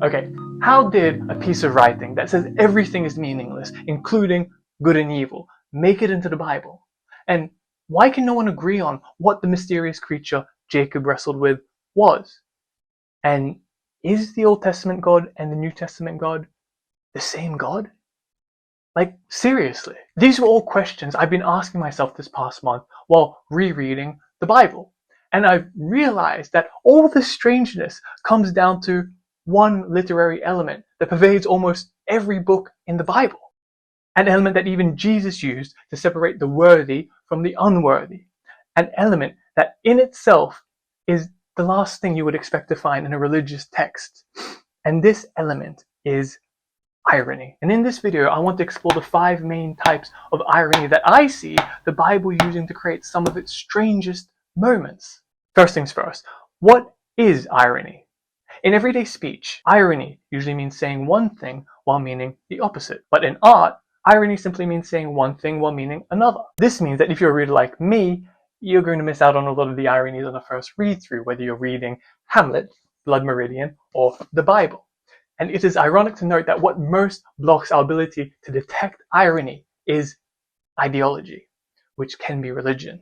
Okay, how did a piece of writing that says everything is meaningless, including good and evil, make it into the Bible? And why can no one agree on what the mysterious creature Jacob wrestled with was? And is the Old Testament God and the New Testament God the same God? Like, seriously. These were all questions I've been asking myself this past month while rereading the Bible. And I've realized that all this strangeness comes down to one literary element that pervades almost every book in the Bible. An element that even Jesus used to separate the worthy from the unworthy. An element that in itself is the last thing you would expect to find in a religious text. And this element is irony. And in this video, I want to explore the 5 main types of irony that I see the Bible using to create some of its strangest moments. First things first, what is irony? In everyday speech, irony usually means saying one thing while meaning the opposite. But in art, irony simply means saying one thing while meaning another. This means that if you're a reader like me, you're going to miss out on a lot of the ironies on the first read-through, whether you're reading Hamlet, Blood Meridian, or the Bible. And it is ironic to note that what most blocks our ability to detect irony is ideology, which can be religion.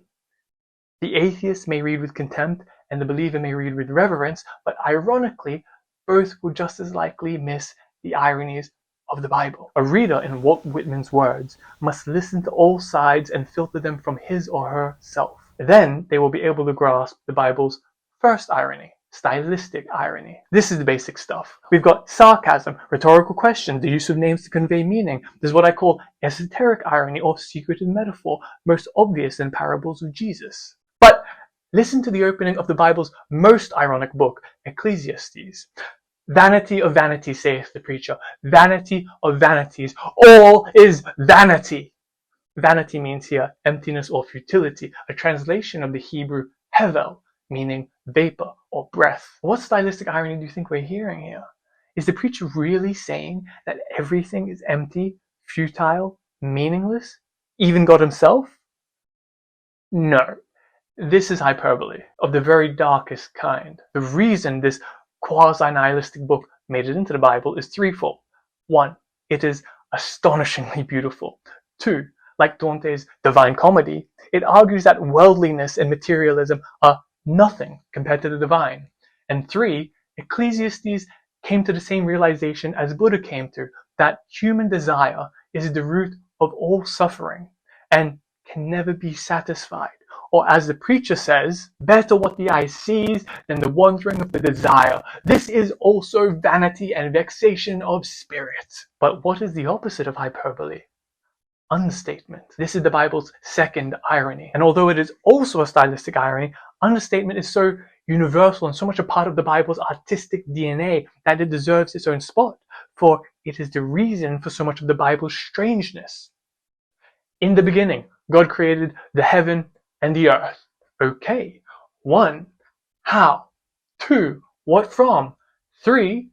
The atheist may read with contempt, and the believer may read with reverence, but ironically, both will just as likely miss the ironies of the Bible. A reader, in Walt Whitman's words, must listen to all sides and filter them from his or her self. Then they will be able to grasp the Bible's first irony, stylistic irony. This is the basic stuff. We've got sarcasm, rhetorical questions, the use of names to convey meaning. There's what I call esoteric irony or secretive metaphor, most obvious in parables of Jesus. But listen to the opening of the Bible's most ironic book, Ecclesiastes. Vanity of vanities, saith the preacher. Vanity of vanities. All is vanity. Vanity means here emptiness or futility, a translation of the Hebrew hevel, meaning vapor or breath. What stylistic irony do you think we're hearing here? Is the preacher really saying that everything is empty, futile, meaningless? Even God himself? No. This is hyperbole of the very darkest kind. The reason this quasi-nihilistic book made it into the Bible is threefold. 1. It is astonishingly beautiful. 2. Like Dante's Divine Comedy, it argues that worldliness and materialism are nothing compared to the divine. And 3. Ecclesiastes came to the same realization as Buddha came to, that human desire is the root of all suffering and can never be satisfied. Or as the preacher says, better what the eye sees than the wandering of the desire. This is also vanity and vexation of spirit. But what is the opposite of hyperbole? Understatement. This is the Bible's second irony. And although it is also a stylistic irony, understatement is so universal and so much a part of the Bible's artistic DNA that it deserves its own spot, for it is the reason for so much of the Bible's strangeness. In the beginning, God created the heaven and the earth. Okay. 1. How? 2. What from? 3.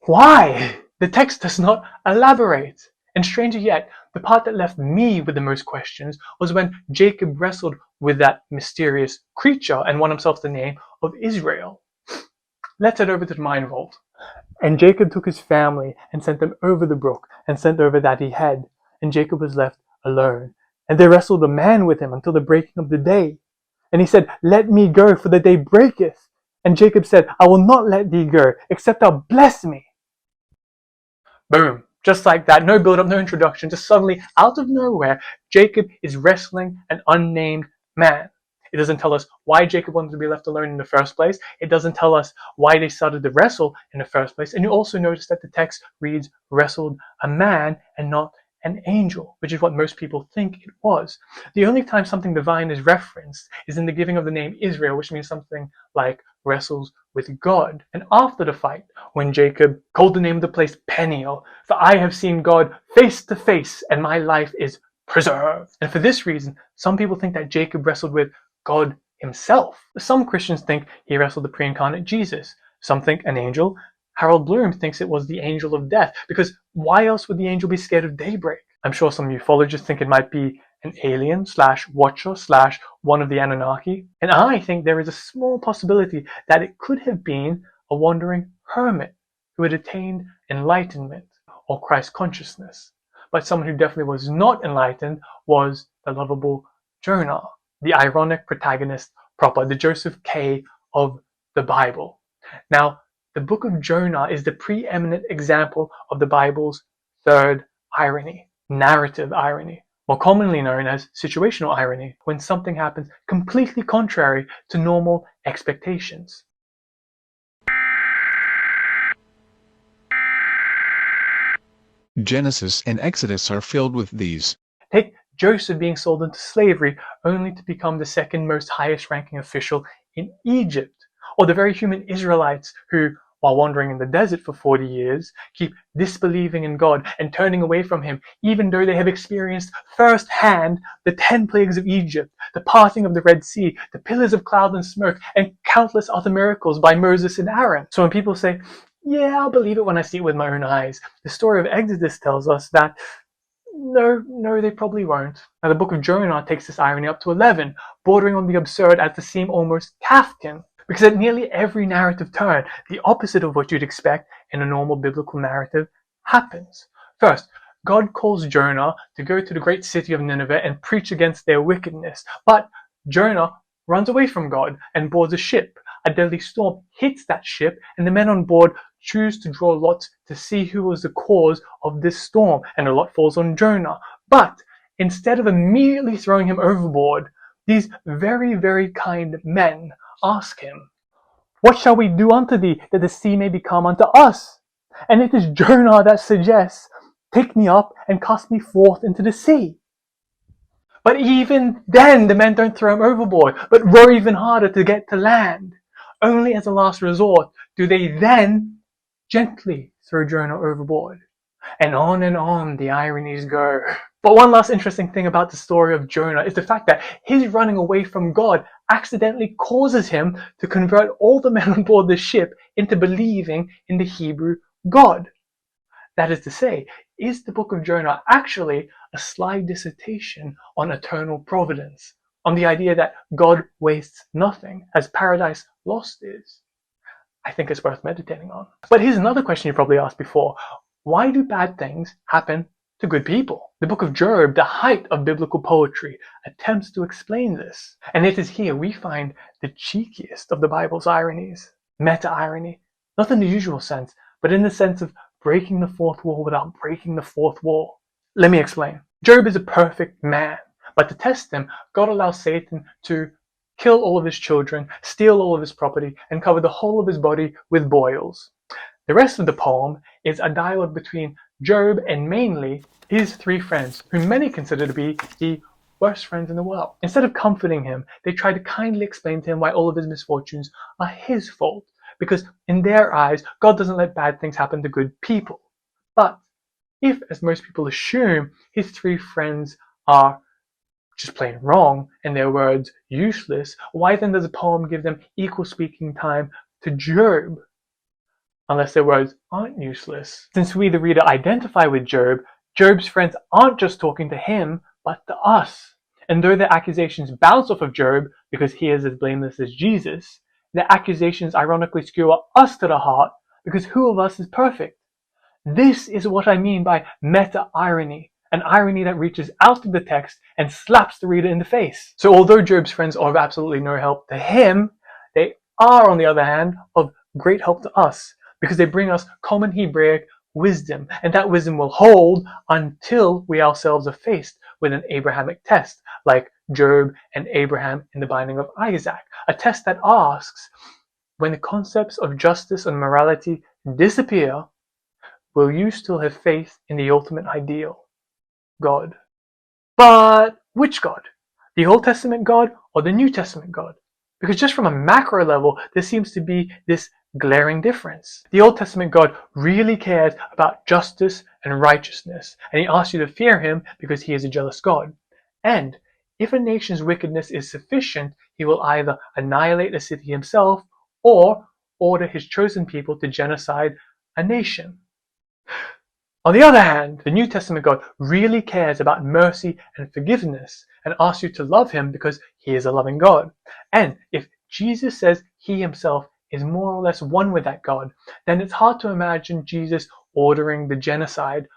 Why? The text does not elaborate. And stranger yet, the part that left me with the most questions was when Jacob wrestled with that mysterious creature and won himself the name of Israel. Let's head over to the mine vault. And Jacob took his family and sent them over the brook and sent over that he had. And Jacob was left alone. And they wrestled a man with him until the breaking of the day. And he said, let me go, for the day breaketh. And Jacob said, I will not let thee go, except thou bless me. Boom. Just like that, no build-up, no introduction, just suddenly, out of nowhere, Jacob is wrestling an unnamed man. It doesn't tell us why Jacob wanted to be left alone in the first place. It doesn't tell us why they started to wrestle in the first place. And you also notice that the text reads, wrestled a man and not an angel, which is what most people think it was. The only time something divine is referenced is in the giving of the name Israel, which means something like wrestles with God. And after the fight, when Jacob called the name of the place Peniel, for I have seen God face to face, and my life is preserved. And for this reason, some people think that Jacob wrestled with God himself. Some Christians think he wrestled the pre-incarnate Jesus. Some think an angel. Harold Bloom thinks it was the angel of death, because why else would the angel be scared of daybreak? I'm sure some ufologists think it might be an alien / watcher / one of the Anunnaki. And I think there is a small possibility that it could have been a wandering hermit who had attained enlightenment or Christ consciousness. But someone who definitely was not enlightened was the lovable Jonah, the ironic protagonist proper, the Joseph K. of the Bible. Now, the book of Jonah is the preeminent example of the Bible's third irony, narrative irony, more commonly known as situational irony, when something happens completely contrary to normal expectations. Genesis and Exodus are filled with these. Take Joseph being sold into slavery only to become the second most highest ranking official in Egypt, or the very human Israelites who, while wandering in the desert for 40 years, keep disbelieving in God and turning away from Him, even though they have experienced firsthand the 10 plagues of Egypt, the parting of the Red Sea, the pillars of cloud and smoke, and countless other miracles by Moses and Aaron. So when people say, yeah, I'll believe it when I see it with my own eyes, the story of Exodus tells us that no, they probably won't. Now, the book of Jonah takes this irony up to 11, bordering on the absurd as to seem almost Kafkan. Because at nearly every narrative turn, the opposite of what you'd expect in a normal biblical narrative happens. First, God calls Jonah to go to the great city of Nineveh and preach against their wickedness. But Jonah runs away from God and boards a ship. A deadly storm hits that ship, and the men on board choose to draw lots to see who was the cause of this storm, and a lot falls on Jonah. But instead of immediately throwing him overboard, these very, very kind men ask him, "What shall we do unto thee, that the sea may become unto us?" And it is Jonah that suggests, "Take me up and cast me forth into the sea." But even then, the men don't throw him overboard, but row even harder to get to land. Only as a last resort do they then gently throw Jonah overboard. And on the ironies go. But one last interesting thing about the story of Jonah is the fact that his running away from God accidentally causes him to convert all the men on board the ship into believing in the Hebrew God. That is to say, is the book of Jonah actually a sly dissertation on eternal providence, on the idea that God wastes nothing, as Paradise Lost is? I think it's worth meditating on. But here's another question you probably asked before. Why do bad things happen to good people? The book of Job, the height of biblical poetry, attempts to explain this. And it is here we find the cheekiest of the Bible's ironies. Meta-irony. Not in the usual sense, but in the sense of breaking the fourth wall without breaking the fourth wall. Let me explain. Job is a perfect man, but to test him, God allows Satan to kill all of his children, steal all of his property, and cover the whole of his body with boils. The rest of the poem is a dialogue between Job and mainly his three friends, whom many consider to be the worst friends in the world. Instead of comforting him, they try to kindly explain to him why all of his misfortunes are his fault, because in their eyes, God doesn't let bad things happen to good people. But if, as most people assume, his three friends are just plain wrong, and their words useless, why then does the poem give them equal speaking time to Job? Unless their words aren't useless. Since we, the reader, identify with Job, Job's friends aren't just talking to him, but to us. And though their accusations bounce off of Job because he is as blameless as Jesus, their accusations ironically skewer us to the heart because who of us is perfect? This is what I mean by meta-irony, an irony that reaches out of the text and slaps the reader in the face. So although Job's friends are of absolutely no help to him, they are, on the other hand, of great help to us, because they bring us common Hebraic wisdom, and that wisdom will hold until we ourselves are faced with an Abrahamic test, like Job and Abraham in the binding of Isaac, a test that asks, when the concepts of justice and morality disappear, will you still have faith in the ultimate ideal, God? But which God? The Old Testament God or the New Testament God? Because just from a macro level, there seems to be this glaring difference. The Old Testament God really cares about justice and righteousness, and he asks you to fear him because he is a jealous God. And if a nation's wickedness is sufficient, he will either annihilate the city himself or order his chosen people to genocide a nation. On the other hand, the New Testament God really cares about mercy and forgiveness and asks you to love him because he is a loving God. And if Jesus says he himself is more or less one with that God, then it's hard to imagine Jesus ordering the genocide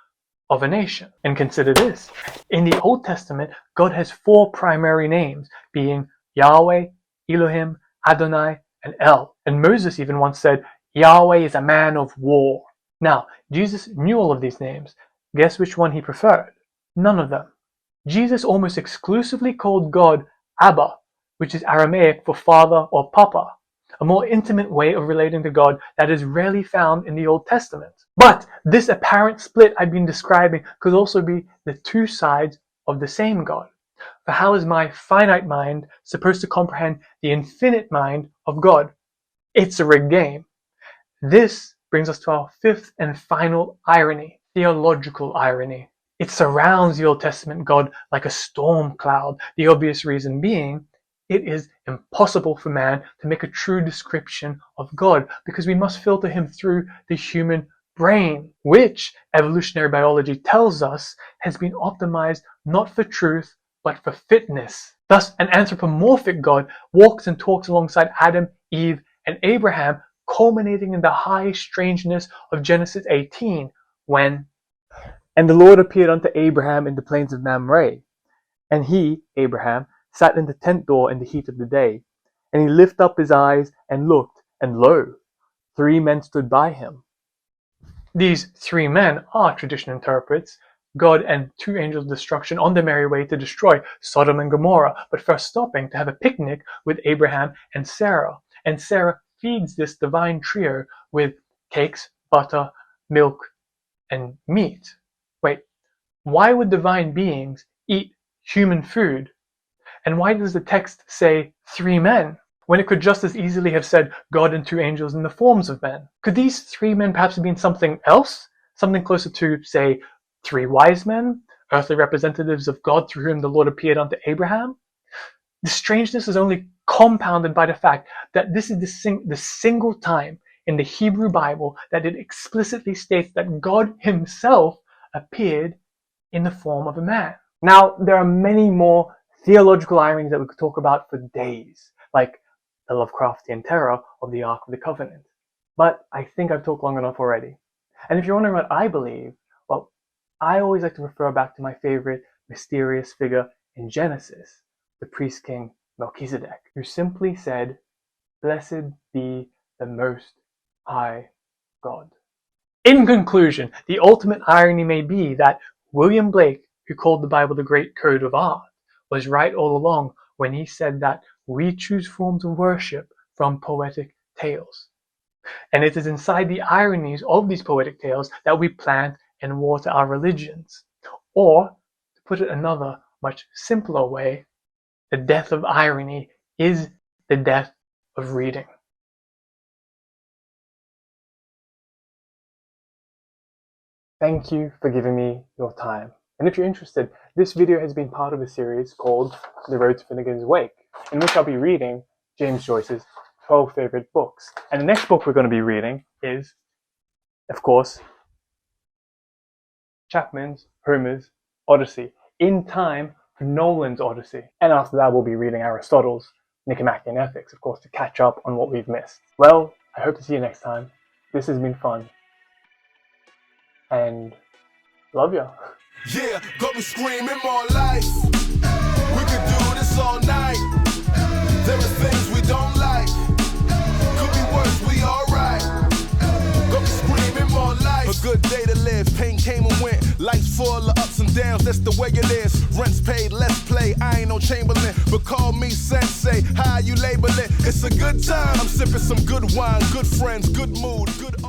of a nation. And consider this. In the Old Testament, God has 4 primary names, being Yahweh, Elohim, Adonai, and El. And Moses even once said, Yahweh is a man of war. Now, Jesus knew all of these names. Guess which one he preferred? None of them. Jesus almost exclusively called God Abba, which is Aramaic for father or papa, a more intimate way of relating to God that is rarely found in the Old Testament. But this apparent split I've been describing could also be the 2 sides of the same God. For how is my finite mind supposed to comprehend the infinite mind of God? It's a rigged game. This brings us to our 5th and final irony, theological irony. It surrounds the Old Testament God like a storm cloud, the obvious reason being it is impossible for man to make a true description of God because we must filter him through the human brain, which evolutionary biology tells us has been optimized not for truth but for fitness. Thus, an anthropomorphic God walks and talks alongside Adam, Eve, and Abraham, culminating in the high strangeness of Genesis 18, when "And the Lord appeared unto Abraham in the plains of Mamre, and he, Abraham, sat in the tent door in the heat of the day. And he lifted up his eyes and looked, and lo, 3 men stood by him." These 3 men are, tradition interprets, God and 2 angels of destruction on their merry way to destroy Sodom and Gomorrah, but first stopping to have a picnic with Abraham and Sarah. And Sarah feeds this divine trio with cakes, butter, milk, and meat. Wait, why would divine beings eat human food? And why does the text say 3 men, when it could just as easily have said God and 2 angels in the forms of men? Could these 3 men perhaps have been something else? Something closer to, say, 3 wise men, earthly representatives of God through whom the Lord appeared unto Abraham? The strangeness is only compounded by the fact that this is the single time in the Hebrew Bible that it explicitly states that God himself appeared in the form of a man. Now, there are many more theological ironies that we could talk about for days, like the Lovecraftian terror of the Ark of the Covenant. But I think I've talked long enough already. And if you're wondering what I believe, well, I always like to refer back to my favorite mysterious figure in Genesis, the priest king Melchizedek, who simply said, "Blessed be the Most High God." In conclusion, the ultimate irony may be that William Blake, who called the Bible the great code of art, was right all along when he said that we choose forms of worship from poetic tales. And it is inside the ironies of these poetic tales that we plant and water our religions. Or, to put it another, much simpler way, the death of irony is the death of reading. Thank you for giving me your time. And if you're interested, this video has been part of a series called The Road to Finnegan's Wake, in which I'll be reading James Joyce's 12 favorite books. And the next book we're going to be reading is, of course, Chapman's, Homer's Odyssey, in time for Nolan's Odyssey. And after that, we'll be reading Aristotle's Nicomachean Ethics, of course, to catch up on what we've missed. Well, I hope to see you next time. This has been fun. And love ya. Yeah, got me screaming more life. We could do this all night. There are things we don't like. Could be worse, we alright. Got me screaming more life. A good day to live, pain came and went. Life's full of ups and downs, that's the way it is. Rent's paid, let's play, I ain't no Chamberlain. But call me sensei, how you label it? It's a good time, I'm sipping some good wine. Good friends, good mood, good